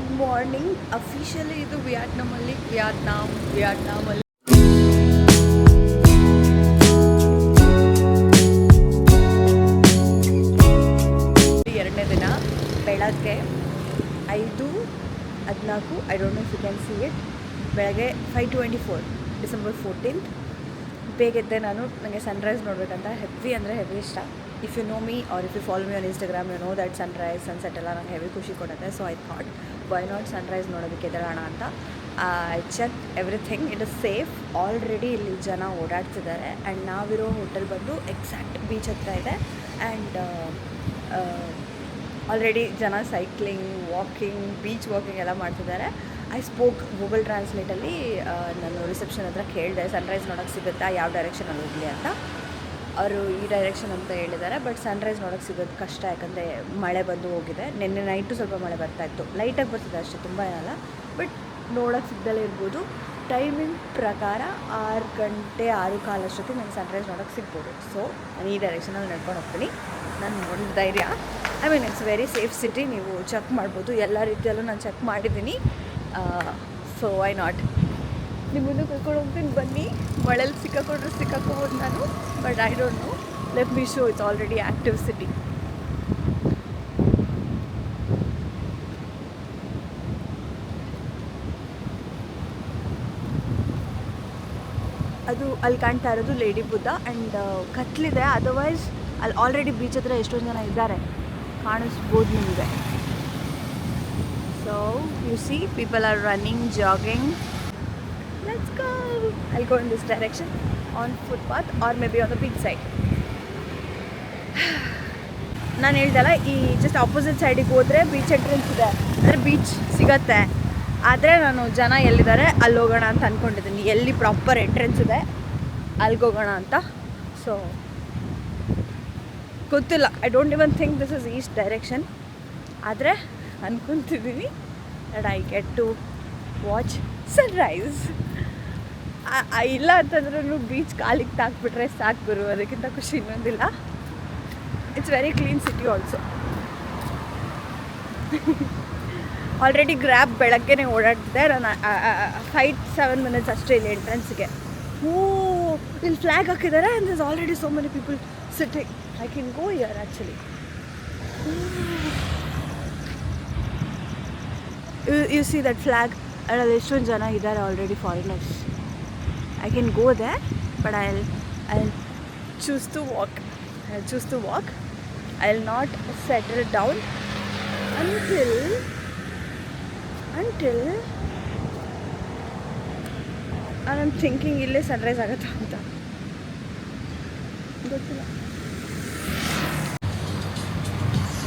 Good morning. Officially ಇದು ವಿಯಟ್ನಾಮಲ್ಲಿ ಎರಡನೇ ದಿನ ಬೆಳಗ್ಗೆ 5:14. I don't know if you can see it. ಬೆಳಗ್ಗೆ 5:24 ಡಿಸೆಂಬರ್ 14th. ಬೇಗೆದ್ದೆ ನಾನು. ನನಗೆ ಸನ್ರೈಸ್ ನೋಡಬೇಕಂತ ಹೆವಿ ಅಂದರೆ ಹೆವಿ ಇಷ್ಟ. If you know me or if you follow me on Instagram, you know that sunrise sunset ಎಲ್ಲ ನಂಗೆ ಹೆವಿ ಖುಷಿ ಕೊಡುತ್ತೆ. So I thought why not sunrise ನೋಡೋದಕ್ಕೆ ಎದ್ದೇಳೋಣ ಅಂತ. I check everything, it is safe. Already ಇಲ್ಲಿ ಜನ ಓಡಾಡ್ತಿದ್ದಾರೆ. ಆ್ಯಂಡ್ ನಾವಿರೋ ಹೋಟೆಲ್ ಬಂದು ಎಕ್ಸಾಕ್ಟ್ ಬೀಚ್ ಹತ್ರ ಇದೆ. ಆ್ಯಂಡ್ ಆಲ್ರೆಡಿ ಜನ ಸೈಕ್ಲಿಂಗ್, ವಾಕಿಂಗ್, ಬೀಚ್ ವಾಕಿಂಗ್ ಎಲ್ಲ ಮಾಡ್ತಿದ್ದಾರೆ. ಐ ಸ್ಪೋಕ್ ಗೂಗಲ್ ಟ್ರಾನ್ಸ್ಲೇಟಲ್ಲಿ. ನಾನು ರಿಸೆಪ್ಷನ್ ಹತ್ರ ಕೇಳಿದೆ ಸನ್ರೈಸ್ ನೋಡೋಕ್ಕೆ ಸಿಗುತ್ತಾ, ಯಾವ ಡೈರೆಕ್ಷನಲ್ಲಿ ಹೋಗಲಿ ಅಂತ. ಅವರು ಈ ಡೈರೆಕ್ಷನ್ ಅಂತ ಹೇಳಿದ್ದಾರೆ. ಬಟ್ ಸನ್ರೈಸ್ ನೋಡೋಕ್ಕೆ ಸಿಗೋದು ಕಷ್ಟ, ಯಾಕಂದರೆ ಮಳೆ ಬಂದು ಹೋಗಿದೆ. ನಿನ್ನೆ ನೈಟು ಸ್ವಲ್ಪ ಮಳೆ ಬರ್ತಾಯಿತ್ತು, ಲೈಟಾಗಿ ಬರ್ತಿದೆ ಅಷ್ಟೇ, ತುಂಬ ಏನಲ್ಲ. ಬಟ್ ನೋಡೋಕ್ಕೆ ಸಿಗ್ದಲೇ ಇರ್ಬೋದು. ಟೈಮಿಂಗ್ ಪ್ರಕಾರ 6 ಗಂಟೆ 6:15 ಅಷ್ಟೊತ್ತಿಗೆ ನಂಗೆ ಸನ್ರೈಸ್ ನೋಡೋಕ್ಕೆ ಸಿಗ್ಬೋದು. ಸೊ ನಾನು ಈ ಡೈರೆಕ್ಷನಲ್ಲಿ ನಡ್ಕೊಂಡು ಹೋಗ್ತೀನಿ. ನಾನು ನೋಡಿದ ಧೈರ್ಯ, I mean it's very safe city. ನೀವು ಚೆಕ್ ಮಾಡ್ಬೋದು, ಎಲ್ಲ ರೀತಿಯಲ್ಲೂ ನಾನು ಚೆಕ್ ಮಾಡಿದ್ದೀನಿ. ಸೊ ವೈ ನಾಟ್, ನಿಮ್ಮನ್ನು ಕರ್ಕೊಂಡು ಹೋಗ್ತೀನಿ ಬನ್ನಿ. ಮಳೇಲಿ ಸಿಕ್ಕಾಕೋಬೋದು ನಾನು. But I don't know, let me show. It's already active city. ಅದು ಅಲ್ಲಿ ಕಾಣ್ತಾ ಇರೋದು ಲೇಡಿ ಬುದ್ಧ. ಆ್ಯಂಡ್ ಕತ್ಲಿದೆ, ಅದರ್ವೈಸ್ ಅಲ್ಲಿ ಆಲ್ರೆಡಿ ಬೀಚ್ ಹತ್ರ ಎಷ್ಟೊಂದು ಜನ ಇದ್ದಾರೆ, ಕಾಣಿಸ್ಬೋದು ನಿಮಗೆ. So you see people are running, jogging. Let's go. I'll go in this direction on footpath or maybe on the beach side. ನಾನು ಹೇಳ್ದಲ್ಲ, ಈ ಜಸ್ಟ್ ಆಪೋಸಿಟ್ ಸೈಡಿಗೆ ಹೋದರೆ ಬೀಚ್ ಎಂಟ್ರೆನ್ಸ್ ಇದೆ, ಅಂದರೆ ಬೀಚ್ ಸಿಗತ್ತೆ. ಆದರೆ ನಾನು ಜನ ಎಲ್ಲಿದ್ದಾರೆ ಅಲ್ಲಿ ಹೋಗೋಣ ಅಂತ ಅಂದ್ಕೊಂಡಿದ್ದೀನಿ. ಎಲ್ಲಿ ಪ್ರಾಪರ್ ಎಂಟ್ರೆನ್ಸ್ ಇದೆ ಅಲ್ಲಿಗೆ ಹೋಗೋಣ ಅಂತ. ಸೊ ಗೊತ್ತಿಲ್ಲ, I don't even think this is east direction. ಆದರೆ ಅಂದ್ಕೊತಿದ್ದೀನಿ that I get to watch sunrise. ಇಲ್ಲ ಅಂತಂದ್ರೂ ಬೀಚ್ ಕಾಲಿಗೆ ತಾಕ್ಬಿಟ್ರೆ ಸಾಕು ಗುರು, ಅದಕ್ಕಿಂತ ಖುಷಿ ಇನ್ನೊಂದಿಲ್ಲ. It's very clean city also. Already Grab ಬೆಳಗ್ಗೆನೇ ಓಡಾಡ್ತಿದ್ದೆ ನಾನು. 5-7 minutes ಅಷ್ಟೇ ಇಲ್ಲಿ ಎಂಟ್ರೆನ್ಸ್ಗೆ. ಇಲ್ಲಿ ಫ್ಲ್ಯಾಗ್ ಹಾಕಿದ್ದಾರೆ. And this already so many people sitting. I can go here actually. U see that flag. ಅದರಲ್ಲಿ ಎಷ್ಟೊಂದು ಜನ ಇದ್ದಾರೆ already, foreigners. I can go there, but I'll choose to walk. I'll not settle down until I'm thinking ಇಲ್ಲೇ Sunrise ಆಗುತ್ತಾ ಅಂತ ಗೊತ್ತಿಲ್ಲ.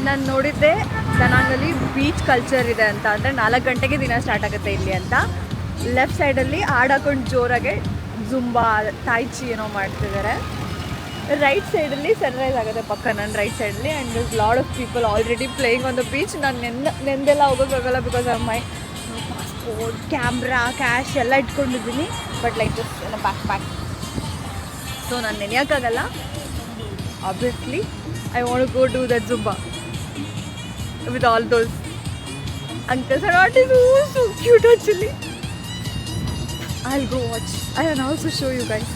ನಾನು ನೋಡಿದ್ದೆ ದನಾಂಗಲ್ಲಿ ಬೀಚ್ ಕಲ್ಚರ್ ಇದೆ ಅಂತ. ಅಂದರೆ 4 ಗಂಟೆಗೆ ದಿನ ಸ್ಟಾರ್ಟ್ ಆಗುತ್ತೆ ಇಲ್ಲಿ ಅಂತ. ಲೆಫ್ಟ್ ಸೈಡಲ್ಲಿ ಹಾಡಾಕೊಂಡು ಜೋರಾಗೆ ಜುಂಬಾ, ತಾಯ್ಚಿ ಏನೋ ಮಾಡ್ತಿದ್ದಾರೆ. ರೈಟ್ ಸೈಡಲ್ಲಿ ಸನ್ರೈಸ್ ಆಗುತ್ತೆ ಪಕ್ಕ, ನನ್ನ ರೈಟ್ ಸೈಡಲ್ಲಿ. And this lot of people already playing on the beach. ನಾನು ನೆಂದೆಲ್ಲ ಹೋಗೋಕ್ಕಾಗಲ್ಲ, because of my passport, camera, cash ಎಲ್ಲ ಇಟ್ಕೊಂಡಿದ್ದೀನಿ. But like this in a bag. So ನಾನು ನೆನೆಯೋಕ್ಕಾಗಲ್ಲ. Obviously I want go do that Zumba with all those uncles and aunties. So cute actually. I'll go watch. I'll also show you guys.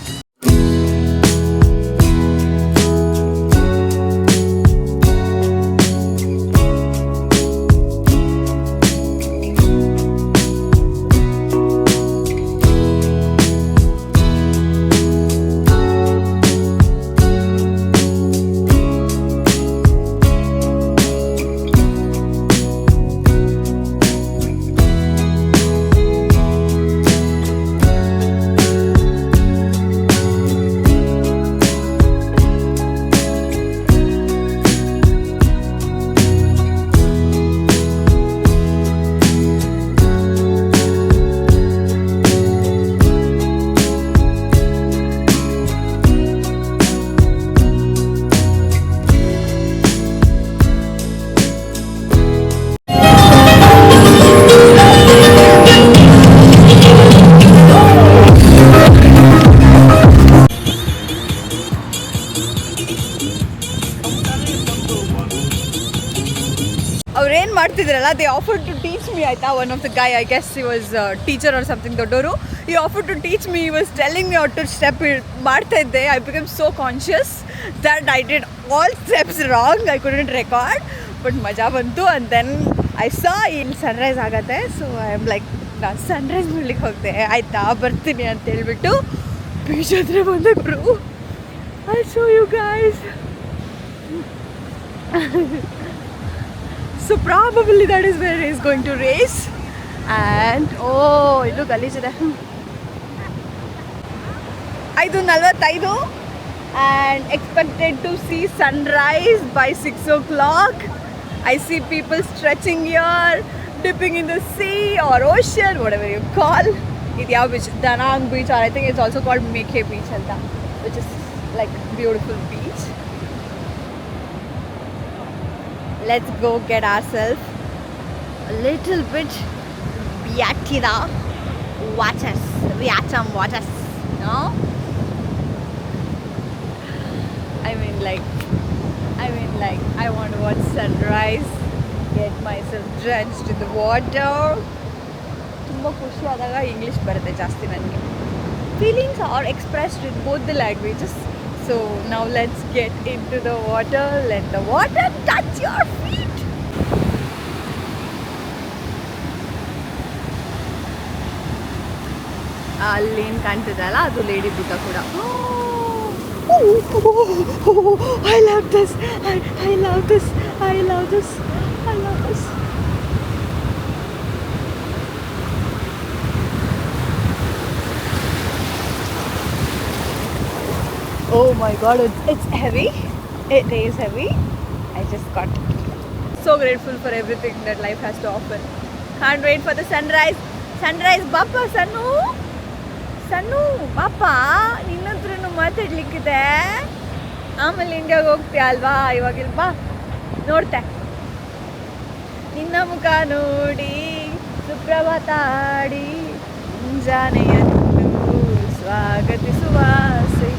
teach me. I thought one of the guy, I guess he was a teacher or something, Dodoru. He offered to teach me. He was telling me how to step ಮಾಡ್ತಾ ಇದ್ದೆ. I became so conscious that I did all steps wrong. I couldn't record. But ಮಜಾ ಬಂತು. And then I saw ಇಲ್ಲಿ Sunrise ಆಗತ್ತೆ. So I am like, ನಾನು Sunrise ಮಾಡ್ಲಿಕ್ಕೆ ಹೋಗ್ದೆ, ಆಯಿತಾ ಬರ್ತೀನಿ ಅಂತ ಹೇಳ್ಬಿಟ್ಟು ಬೀಚ್ ಹತ್ರ ಬಂದೆ ಗುರು. I'll show you guys. So probably that is where he is going to race. And ಇದು ಗಲೀಜಿದೆ. 5:45 and expected to see sunrise by 6 o'clock. I see people stretching here, dipping in the sea or ocean, whatever you call. It's ಯಾವ beach? Danang beach, or I think it's also called Mekhe beach anta, which is like beautiful beach. Let's go get ourselves a little bit Viatira waters, Viatam waters, no? I mean like I want to watch sunrise, get myself drenched in the water. ತುಂಬ ಖುಷಿ ಆದಾಗ English ಬರುತ್ತೆ ಜಾಸ್ತಿ ನನಗೆ. Feelings are expressed in both the languages. So now let's get into the water, let the water touch your feet. ಅಲ್ಲೇನು ಕಾಣ್ತಿದಲ್ಲ ಅದು lady Buddha ಕೂಡ. I love this. I love this. I love this. I love this. Oh my god, it's heavy. It is heavy. I just got so grateful for everything that life has to offer. Can't wait for the sunrise. Sunrise, Papa, Sanu, Papa, ನಿನ್ನ ಹತ್ರನೂ ಮಾತಾಡ್ಲಿಕ್ಕಿದೆ. ಆಮೇಲೆ ಇಂಡಿಯಾಗೆ ಹೋಗ್ತೀಯ ಅಲ್ವಾ, ಇವಾಗಿಲ್ ಬಾ ನೋಡ್ತೆ. ನಿನ್ನ ಮುಖ ನೋಡಿ ಸುಪ್ರಭಾತ ಆಡಿ ಮುಂಜಾನೆಯನ್ನು ಸ್ವಾಗತಿಸುವ ಆಸೆ.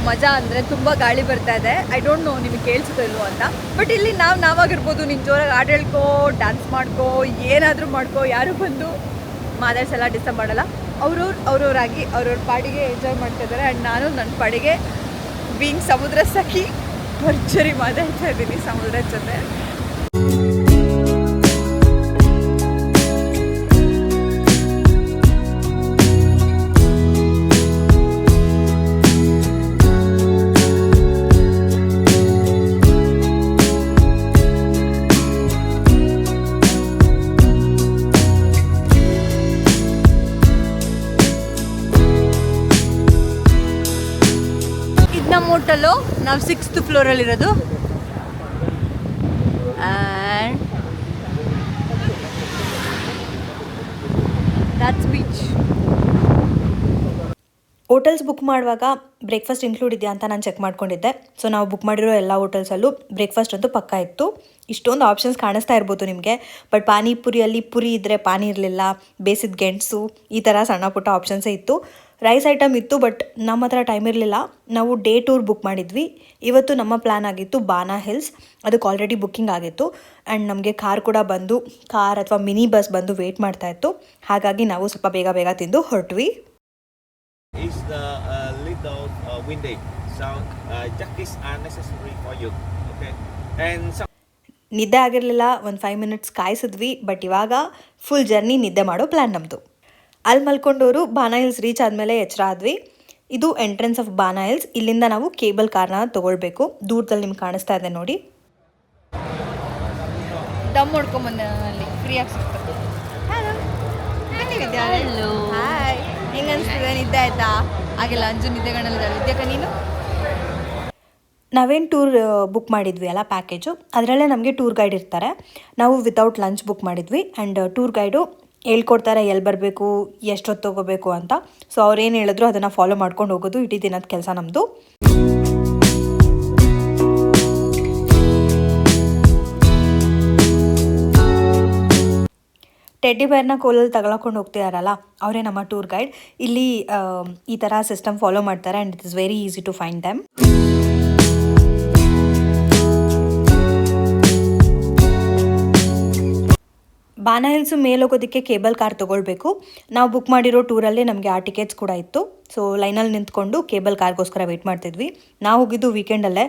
ಮಜಾ ಅಂದರೆ ತುಂಬ ಗಾಳಿ ಬರ್ತಾ ಇದೆ. ಐ ಡೋಂಟ್ ನೋ ನಿಮಗೆ ಕೇಳಿಸುತ್ತೋ ಇಲ್ವೋ ಅಂತ. ಬಟ್ ಇಲ್ಲಿ ನಾವಾಗಿರ್ಬೋದು, ನೀನು ಜೋರಾಗಿ ಹಾಡು ಹೇಳ್ಕೋ, ಡ್ಯಾನ್ಸ್ ಮಾಡ್ಕೋ, ಏನಾದರೂ ಮಾಡ್ಕೋ, ಯಾರು ಬಂದು ಮಾತಾಡ್ಸಲ್ಲ, ಡಿಸ್ಟರ್ಬ್ ಮಾಡಲ್ಲ. ಅವ್ರವ್ರಾಗಿ ಅವ್ರವ್ರ ಪಾಡಿಗೆ ಎಂಜಾಯ್ ಮಾಡ್ತಾಯಿದ್ದಾರೆ. ಆ್ಯಂಡ್ ನಾನು ನನ್ನ ಪಾಡಿಗೆ ಬೀಂಗ್ ಸಮುದ್ರ ಸಖಿ ಭರ್ಜರಿ ಮಾತಾಡ್ತಾ ಇದ್ದೀನಿ ಸಮುದ್ರದ ಜೊತೆ. ಹೋಟೆಲು ನಾವು 6th ಫ್ಲೋರಲ್ಲಿರೋದು. And that's beach. Hotels book ಮಾಡುವಾಗ ಬ್ರೇಕ್ಫಾಸ್ಟ್ ಇನ್ಕ್ಲೂಡ್ ಇದೆಯಾ ಅಂತ ನಾನು ಚೆಕ್ ಮಾಡ್ಕೊಂಡಿದ್ದೆ. ಸೊ ನಾವು ಬುಕ್ ಮಾಡಿರೋ ಎಲ್ಲ ಹೋಟೆಲ್ಸಲ್ಲೂ ಬ್ರೇಕ್ಫಾಸ್ಟ್ ಅಂತೂ ಪಕ್ಕ ಇತ್ತು. ಇಷ್ಟೊಂದು ಆಪ್ಷನ್ಸ್ ಕಾಣಿಸ್ತಾ ಇರ್ಬೋದು ನಿಮಗೆ. ಬಟ್ ಪಾನಿಪುರಿಯಲ್ಲಿ ಪುರಿ ಇದ್ದರೆ ಪಾನಿ ಇರಲಿಲ್ಲ, ಬೇಯಿಸಿದ ಗೆಣಸು, ಈ ಥರ ಸಣ್ಣ ಪುಟ್ಟ ಆಪ್ಷನ್ಸೇ ಇತ್ತು. ರೈಸ್ ಐಟಮ್ ಇತ್ತು, ಬಟ್ ನಮ್ಮ ಹತ್ರ ಟೈಮ್ ಇರಲಿಲ್ಲ. ನಾವು ಡೇ ಟೂರ್ ಬುಕ್ ಮಾಡಿದ್ವಿ. ಇವತ್ತು ನಮ್ಮ ಪ್ಲ್ಯಾನ್ ಆಗಿತ್ತು ಬಾನಾ ಹಿಲ್ಸ್, ಅದಕ್ಕೆ ಆಲ್ರೆಡಿ ಬುಕ್ಕಿಂಗ್ ಆಗಿತ್ತು. ಆ್ಯಂಡ್ ನಮಗೆ ಕಾರ್ ಕೂಡ ಬಂದು, ಕಾರ್ ಅಥವಾ ಮಿನಿ ಬಸ್ ಬಂದು ವೇಟ್ ಮಾಡ್ತಾ ಇತ್ತು. ಹಾಗಾಗಿ ನಾವು ಸ್ವಲ್ಪ ಬೇಗ ತಿಂದು ಹೊರಟ್ವಿ. Is the little windy, so jackets are necessary for you, okay? And ನಿದ್ದೆ ಆಗಿರಲಿಲ್ಲ, ಒಂದು 5 minutes ಕಾಯಿಸಿದ್ವಿ. ಬಟ್ ಇವಾಗ ಫುಲ್ ಜರ್ನಿ ನಿದ್ದೆ ಮಾಡೋ ಪ್ಲ್ಯಾನ್ ನಮ್ಮದು. ಅಲ್ಲಿ ಮಲ್ಕೊಂಡವರು ಬಾನಾ ಹಿಲ್ಸ್ ರೀಚ್ ಆದಮೇಲೆ ಎಚ್ಚರ ಆದ್ವಿ. ಇದು ಎಂಟ್ರೆನ್ಸ್ ಆಫ್ ಬಾನಾ ಹಿಲ್ಸ್. ಇಲ್ಲಿಂದ ನಾವು ಕೇಬಲ್ ಕಾರ್ನ ತೊಗೊಳ್ಬೇಕು. ದೂರದಲ್ಲಿ ನಿಮ್ಗೆ ಕಾಣಿಸ್ತಾ ಇದೆ ನೋಡಿ. ದಮ್ ಹೊಡ್ಕೊಂಬಂದೆ ಅಲ್ಲಿ ಫ್ರೀಯಾಗಿ ಸಿಗ್ತದೆ. Hello, hi. ಹೆಂಗೆ ಅನಿಸ್ತಿದೆ? ನಿದ್ದೆ ಆಯಿತಾ? ಆಗಿಲ್ಲ, ಅಂಜು ನಿದ್ದೆಗಳಿದ್ದಾಳೆ. ವಿದ್ಯಾಕ ನೀನು? ನಾವೇನು ಟೂರ್ ಬುಕ್ ಮಾಡಿದ್ವಿ ಅಲ್ಲ ಪ್ಯಾಕೇಜು, ಅದರಲ್ಲೇ ನಮಗೆ ಟೂರ್ ಗೈಡ್ ಇರ್ತಾರೆ. ನಾವು ವಿತೌಟ್ ಲಂಚ್ ಬುಕ್ ಮಾಡಿದ್ವಿ. ಆ್ಯಂಡ್ ಟೂರ್ ಗೈಡು ಹೇಳ್ಕೊಡ್ತಾರೆ ಎಲ್ಲಿ ಬರಬೇಕು, ಎಷ್ಟೊತ್ತು ತೊಗೋಬೇಕು ಅಂತ. ಸೊ ಅವ್ರೇನು ಹೇಳಿದ್ರು ಅದನ್ನು ಫಾಲೋ ಮಾಡ್ಕೊಂಡು ಹೋಗೋದು ಇಡೀ ದಿನದ ಕೆಲಸ ನಮ್ಮದು. ಟೆಡ್ಡಿ ಬೇರ್ನ ಕೋಲಲ್ಲಿ ತಗೊಳ್ಕೊಂಡು ಹೋಗ್ತಿದಾರಲ್ಲ ಅವರೇ ನಮ್ಮ ಟೂರ್ ಗೈಡ್. ಇಲ್ಲಿ ಈ ಥರ ಸಿಸ್ಟಮ್ ಫಾಲೋ ಮಾಡ್ತಾರೆ and it is very easy to find them. Ba Na hills ಮೇಲೆ ಹೋಗೋದಕ್ಕೆ ಕೇಬಲ್ ಕಾರ್ ತೊಗೊಳ್ಬೇಕು. ನಾವು ಬುಕ್ ಮಾಡಿರೋ ಟೂರಲ್ಲೇ ನಮಗೆ ಆ ಟಿಕೆಟ್ಸ್ ಕೂಡ ಇತ್ತು. ಸೊ ಲೈನಲ್ಲಿ ನಿಂತ್ಕೊಂಡು ಕೇಬಲ್ ಕಾರ್ಗೋಸ್ಕರ ವೆಯ್ಟ್ ಮಾಡ್ತಿದ್ವಿ. ನಾವು ಹೋಗಿದ್ದು ವೀಕೆಂಡಲ್ಲೇ,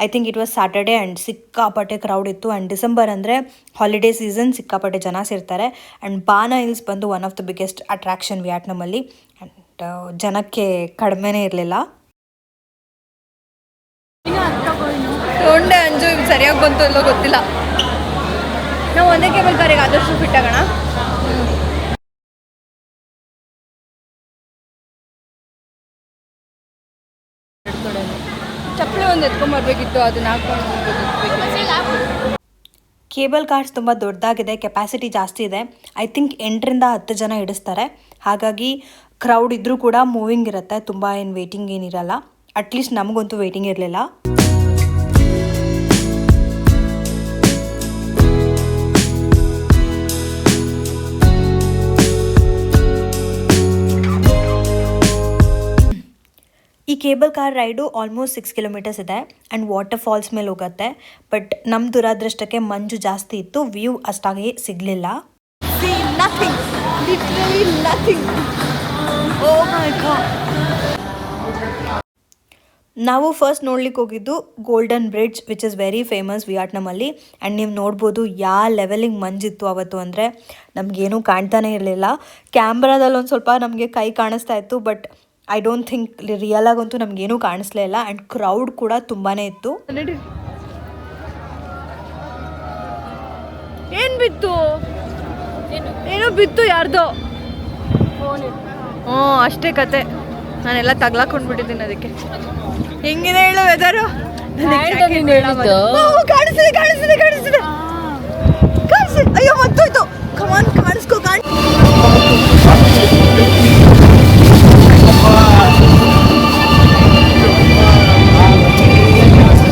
I think it was Saturday and ಸಿಕ್ಕಾಪಟ್ಟೆ ಕ್ರೌಡ್ ಇತ್ತು. ಆ್ಯಂಡ್ ಡಿಸೆಂಬರ್ ಅಂದರೆ ಹಾಲಿಡೇ ಸೀಸನ್, ಸಿಕ್ಕಾಪಟ್ಟೆ ಜನ ಸೇರ್ತಾರೆ. ಆ್ಯಂಡ್ ಬಾನಾ ಹಿಲ್ಸ್ ಬಂದು one of the biggest attraction ವಿಯಟ್ನಾಮಲ್ಲಿ. ಆ್ಯಂಡ್ ಜನಕ್ಕೆ ಕಡಿಮೆನೇ ಇರಲಿಲ್ಲ. ತೊಂಡೆ ಅಂಜು ಸರಿಯಾಗಿ ಬಂತು ಎಲ್ಲೋ ಗೊತ್ತಿಲ್ಲ. ನಾವು ಒಂದೇ ಕೇಬಲ್ ಕಾರಿಗೆ ಆದಷ್ಟು ಫಿಟ್ ಆಗೋಣ. ಚಪ್ಪಲಿ ಒಂದು ಎತ್ಕೊಂಡ್ಬರ್ಬೇಕಿತ್ತು, ಅದನ್ನ ಹಾಕೊಂಡು. ಕೇಬಲ್ ಕಾರ್ಸ್ ತುಂಬ ದೊಡ್ಡದಾಗಿದೆ, ಕೆಪಾಸಿಟಿ ಜಾಸ್ತಿ ಇದೆ. ಐ ಥಿಂಕ್ 8ರಿಂದ 10 ಜನ ಇಡಿಸ್ತಾರೆ. ಹಾಗಾಗಿ ಕ್ರೌಡ್ ಇದ್ದರೂ ಕೂಡ ಮೂವಿಂಗ್ ಇರುತ್ತೆ, ತುಂಬ ಏನು ವೆಯ್ಟಿಂಗ್ ಏನಿರಲ್ಲ. ಅಟ್ಲೀಸ್ಟ್ ನಮಗಂತೂ ವೆಯ್ಟಿಂಗ್ ಇರಲಿಲ್ಲ. ಈ cable car ride almost 6 kilometres ಇದೆ ಆ್ಯಂಡ್ ವಾಟರ್ ಫಾಲ್ಸ್ ಮೇಲೆ ಹೋಗುತ್ತೆ. ಬಟ್ ನಮ್ಮ ದುರಾದೃಷ್ಟಕ್ಕೆ ಮಂಜು ಜಾಸ್ತಿ ಇತ್ತು, ವ್ಯೂ ಅಷ್ಟಾಗಿ ಸಿಗಲಿಲ್ಲ. ನಾವು ಫಸ್ಟ್ ನೋಡ್ಲಿಕ್ಕೆ ಹೋಗಿದ್ದು golden bridge, which is very famous ವಿಯಟ್ನಾಮಲ್ಲಿ. ಆ್ಯಂಡ್ ನೀವು ನೋಡ್ಬೋದು ಯಾವ ಲೆವೆಲಿಂಗ್ ಮಂಜಿತ್ತು ಅವತ್ತು ಅಂದರೆ ನಮಗೇನೂ ಕಾಣ್ತಾನೆ ಇರಲಿಲ್ಲ. ಕ್ಯಾಮ್ರಾದಲ್ಲಿ ಒಂದು ಸ್ವಲ್ಪ ನಮಗೆ ಕೈ ಕಾಣಿಸ್ತಾ ಇತ್ತು, but I don't think real ಆಗಂತೂ ನಮಗೇನೂ ಕಾಣಿಸ್ಲೇ ಇಲ್ಲ. ಆ್ಯಂಡ್ ಕ್ರೌಡ್ ಕೂಡ ತುಂಬಾ ಇತ್ತು. ಏನು ಬಿತ್ತು, ಏನೋ ಬಿತ್ತು ಯಾರ್ದೋ. ಹ್ಞೂ ಅಷ್ಟೇ ಕತೆ. ನಾನೆಲ್ಲ ತಗ್ಲಾಕೊಂಡ್ಬಿಟ್ಟಿದ್ದೀನಿ ಅದಕ್ಕೆ. ಹೆಂಗಿದೆ ಹೇಳು ವೆದರು? ಕಾಣಿಸಿದೆ ಕಾಣಿಸಿದೆ ಕಾಣಿಸಿದೆ ಕಾಣಿಸಿದೆ. ಅಯ್ಯೋ ಮತ್ತೋಯ್ತು. ಕಮಾನ್ ಕಾಣಿಸ್ಕೋ.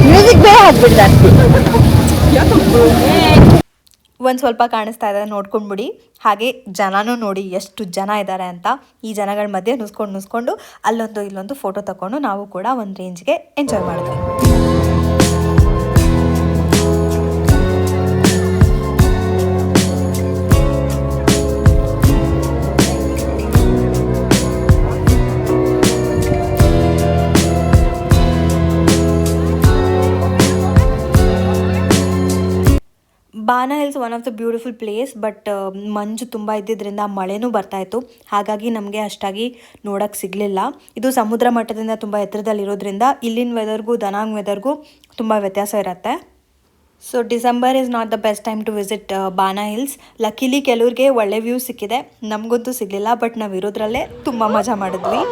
ಮ್ಯೂಸಿಕ್ ಬೇರೆ ಹಾಕ್ಬಿಡ್ತಾರೆ. ಒಂದು ಸ್ವಲ್ಪ ಕಾಣಿಸ್ತಾ ಇದೆ, ನೋಡ್ಕೊಂಡ್ಬಿಡಿ. ಹಾಗೆ ಜನನೂ ನೋಡಿ ಎಷ್ಟು ಜನ ಇದ್ದಾರೆ ಅಂತ. ಈ ಜನಗಳ ಮಧ್ಯೆ ನುಸ್ಕೊಂಡು ಅಲ್ಲೊಂದು ಇಲ್ಲೊಂದು ಫೋಟೋ ತಗೊಂಡು ನಾವು ಕೂಡ ಒಂದು ರೇಂಜ್ಗೆ ಎಂಜಾಯ್ ಮಾಡಿದ್ವಿ. Ba Na hills one of the beautiful place. But ಮಂಜು ತುಂಬ ಇದ್ದಿದ್ದರಿಂದ ಮಳೆನೂ ಬರ್ತಾಯಿತ್ತು. ಹಾಗಾಗಿ ನಮಗೆ ಅಷ್ಟಾಗಿ ನೋಡೋಕ್ಕೆ ಸಿಗಲಿಲ್ಲ. ಇದು ಸಮುದ್ರ ಮಟ್ಟದಿಂದ ತುಂಬ ಎತ್ತರದಲ್ಲಿರೋದ್ರಿಂದ ಇಲ್ಲಿನ ವೆದರ್ಗೂ ದನಾಂಗ್ ವೆದರ್ಗೂ ತುಂಬ ವ್ಯತ್ಯಾಸ ಇರುತ್ತೆ. So December is not the best time to visit Ba Na hills. Luckily ಕೆಲವ್ರಿಗೆ ಒಳ್ಳೆ ವ್ಯೂ ಸಿಕ್ಕಿದೆ, ನಮಗಂತೂ ಸಿಗಲಿಲ್ಲ. ಬಟ್ ನಾವು ಇರೋದ್ರಲ್ಲೇ ತುಂಬ ಮಜಾ ಮಾಡಿದ್ವಿ.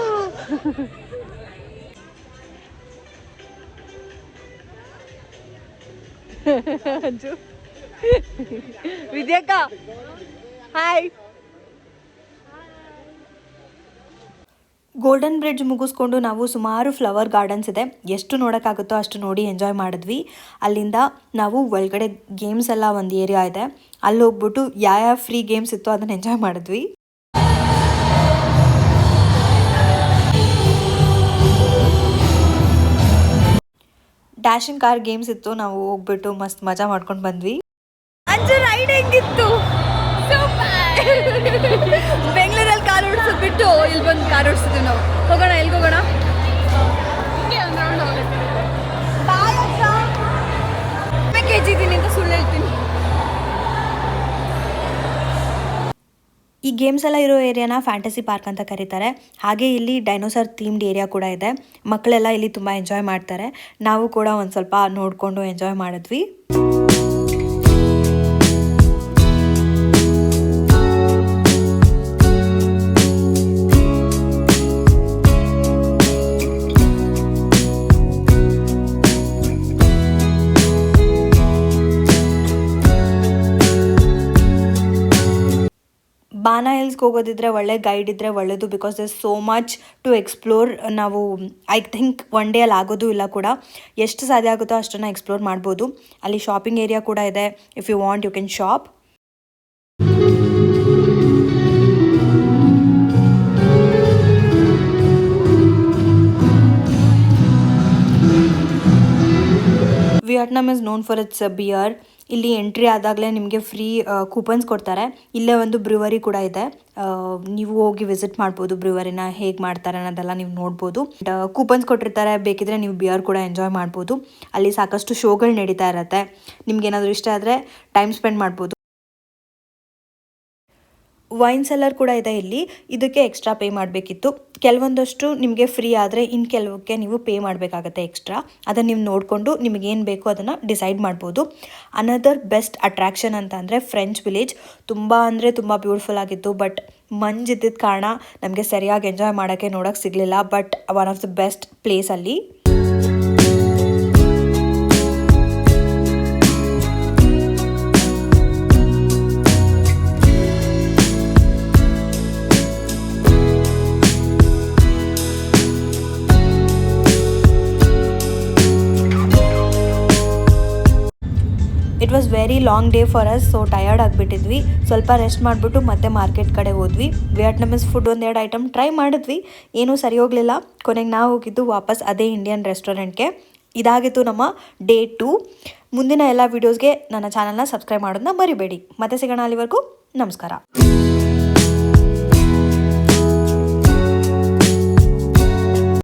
ವಿದ್ಯಾಕ್ಕ ಹಾಯ್. ಗೋಲ್ಡನ್ ಬ್ರಿಡ್ಜ್ ಮುಗಿಸ್ಕೊಂಡು ನಾವು ಸುಮಾರು ಫ್ಲವರ್ ಗಾರ್ಡನ್ಸ್ ಇದೆ, ಎಷ್ಟು ನೋಡೋಕ್ಕಾಗುತ್ತೋ ಅಷ್ಟು ನೋಡಿ ಎಂಜಾಯ್ ಮಾಡಿದ್ವಿ. ಅಲ್ಲಿಂದ ನಾವು ಒಳಗಡೆ ಗೇಮ್ಸ್ ಎಲ್ಲ ಒಂದು ಏರಿಯಾ ಇದೆ, ಅಲ್ಲಿ ಹೋಗ್ಬಿಟ್ಟು ಯಾವ ಫ್ರೀ ಗೇಮ್ಸ್ ಇತ್ತು ಅದನ್ನು ಎಂಜಾಯ್ ಮಾಡಿದ್ವಿ. ಡ್ಯಾಶಿಂಗ್ ಕಾರ್ ಗೇಮ್ಸ್ ಇತ್ತು, ನಾವು ಹೋಗ್ಬಿಟ್ಟು ಮಸ್ತ್ ಮಜಾ ಮಾಡ್ಕೊಂಡು ಬಂದ್ವಿ. ಅಂಜು ರೈಡ್ ಹೆಂಗಿತ್ತು? ಬೆಂಗಳೂರಲ್ಲಿ ಕಾರ್ ಓಡಿಸೋದು ಬಿಟ್ಟು ಇಲ್ಲಿ ಬಂದು ಕಾರ್ ಓಡಿಸಿದ್ವಿ ನಾವು. ಹೋಗೋಣ, ಎಲ್ಲಿಗೆ ಹೋಗೋಣ? KG ಇದ್ದೀನಿ ಅಂತ ಸುಳ್ಳು ಹೇಳ್ತೀನಿ. ಈ ಗೇಮ್ಸ್ ಎಲ್ಲ ಇರೋ ಏರಿಯಾನ ಫ್ಯಾಂಟಸಿ ಪಾರ್ಕ್ ಅಂತ ಕರೀತಾರೆ. ಹಾಗೆ ಇಲ್ಲಿ ಡೈನೋಸರ್ ಥೀಮ್ಡ್ ಏರಿಯಾ ಕೂಡ ಇದೆ. ಮಕ್ಕಳೆಲ್ಲ ಇಲ್ಲಿ ತುಂಬ ಎಂಜಾಯ್ ಮಾಡ್ತಾರೆ. ನಾವು ಕೂಡ ಒಂದು ಸ್ವಲ್ಪ ನೋಡಿಕೊಂಡು ಎಂಜಾಯ್ ಮಾಡಿದ್ವಿ. ಬಾನಾ ಹಿಲ್ಸ್ಗೆ ಹೋಗೋದಿದ್ರೆ ಒಳ್ಳೆ ಗೈಡ್ ಇದ್ದರೆ ಒಳ್ಳೆಯದು. Because there so much to explore. ನಾವು ಐ ಥಿಂಕ್ ಒನ್ ಡೇ ಅಲ್ಲಿ ಆಗೋದು ಇಲ್ಲ ಕೂಡ. ಎಷ್ಟು ಸಾಧ್ಯ ಆಗುತ್ತೋ ಅಷ್ಟನ್ನು ಎಕ್ಸ್ಪ್ಲೋರ್ ಮಾಡ್ಬೋದು. ಅಲ್ಲಿ ಶಾಪಿಂಗ್ ಏರಿಯಾ ಕೂಡ ಇದೆ. If you want you can shop. Vietnam is known for its beer. ಇಲ್ಲಿ ಎಂಟ್ರಿ ಆದಾಗಲೇ ನಿಮಗೆ ಫ್ರೀ ಕೂಪನ್ಸ್ ಕೊಡ್ತಾರೆ. ಇಲ್ಲೇ ಒಂದು ಬ್ರೂವರಿ ಕೂಡ ಇದೆ. ನೀವು ಹೋಗಿ ವಿಸಿಟ್ ಮಾಡ್ಬೋದು, ಬ್ರೂವರಿನ ಹೇಗೆ ಮಾಡ್ತಾರೆ ಅನ್ನೋದೆಲ್ಲ ನೀವು ನೋಡ್ಬೋದು. ಕೂಪನ್ಸ್ ಕೊಟ್ಟಿರ್ತಾರೆ, ಬೇಕಿದ್ರೆ ನೀವು ಬಿಯರ್ ಕೂಡ ಎಂಜಾಯ್ ಮಾಡ್ಬೋದು. ಅಲ್ಲಿ ಸಾಕಷ್ಟು ಶೋಗಳು ನಡೀತಾ ಇರುತ್ತೆ. ನಿಮ್ಗೆ ಏನಾದರೂ ಇಷ್ಟ ಆದರೆ ಟೈಮ್ ಸ್ಪೆಂಡ್ ಮಾಡ್ಬೋದು. ವೈನ್ ಸೆಲ್ಲರ್ ಕೂಡ ಇದೆ ಇಲ್ಲಿ. ಇದಕ್ಕೆ ಎಕ್ಸ್ಟ್ರಾ ಪೇ ಮಾಡಬೇಕಿತ್ತು. ಕೆಲವೊಂದಷ್ಟು ನಿಮಗೆ ಫ್ರೀ ಆದರೆ ಇನ್ನು ಕೆಲವಕ್ಕೆ ನೀವು ಪೇ ಮಾಡಬೇಕಾಗತ್ತೆ ಎಕ್ಸ್ಟ್ರಾ. ಅದನ್ನು ನೀವು ನೋಡಿಕೊಂಡು ನಿಮಗೇನು ಬೇಕೋ ಅದನ್ನು ಡಿಸೈಡ್ ಮಾಡ್ಬೋದು. ಅನದರ್ ಬೆಸ್ಟ್ ಅಟ್ರಾಕ್ಷನ್ ಅಂತ ಅಂದರೆ ಫ್ರೆಂಚ್ ವಿಲೇಜ್. ತುಂಬ ಅಂದರೆ ತುಂಬ ಬ್ಯೂಟಿಫುಲ್ ಆಗಿತ್ತು. ಬಟ್ ಮಂಜಿದ್ದ ಕಾರಣ ನಮಗೆ ಸರಿಯಾಗಿ ಎಂಜಾಯ್ ಮಾಡೋಕ್ಕೆ ನೋಡೋಕ್ಕೆ ಸಿಗಲಿಲ್ಲ. But one of the best place ಅಲ್ಲಿ. It was very long day for us. So tired ಆಗಿಬಿಟ್ಟಿದ್ವಿ. ಸ್ವಲ್ಪ ರೆಸ್ಟ್ ಮಾಡಿಬಿಟ್ಟು ಮತ್ತೆ ಮಾರ್ಕೆಟ್ ಕಡೆ ಹೋದ್ವಿ. ವಿಯಟ್ನಾಮೀಸ್ ಫುಡ್ ಒಂದೆರಡು ಐಟಮ್ ಟ್ರೈ ಮಾಡಿದ್ವಿ, ಏನೂ ಸರಿ ಹೋಗಲಿಲ್ಲ. ಕೊನೆಗೆ ನಾವು ಹೋಗಿದ್ದು ವಾಪಸ್ ಅದೇ ಇಂಡಿಯನ್ ರೆಸ್ಟೋರೆಂಟ್ಗೆ. ಇದಾಗಿತ್ತು ನಮ್ಮ ಡೇ 2. ಮುಂದಿನ ಎಲ್ಲ ವೀಡಿಯೋಸ್ಗೆ ನನ್ನ ಚಾನಲ್ನ ಸಬ್ಸ್ಕ್ರೈಬ್ ಮಾಡೋದನ್ನ ಮರಿಬೇಡಿ. ಮತ್ತೆ ಸಿಗೋಣ. ಅಲ್ಲಿವರೆಗೂ ನಮಸ್ಕಾರ.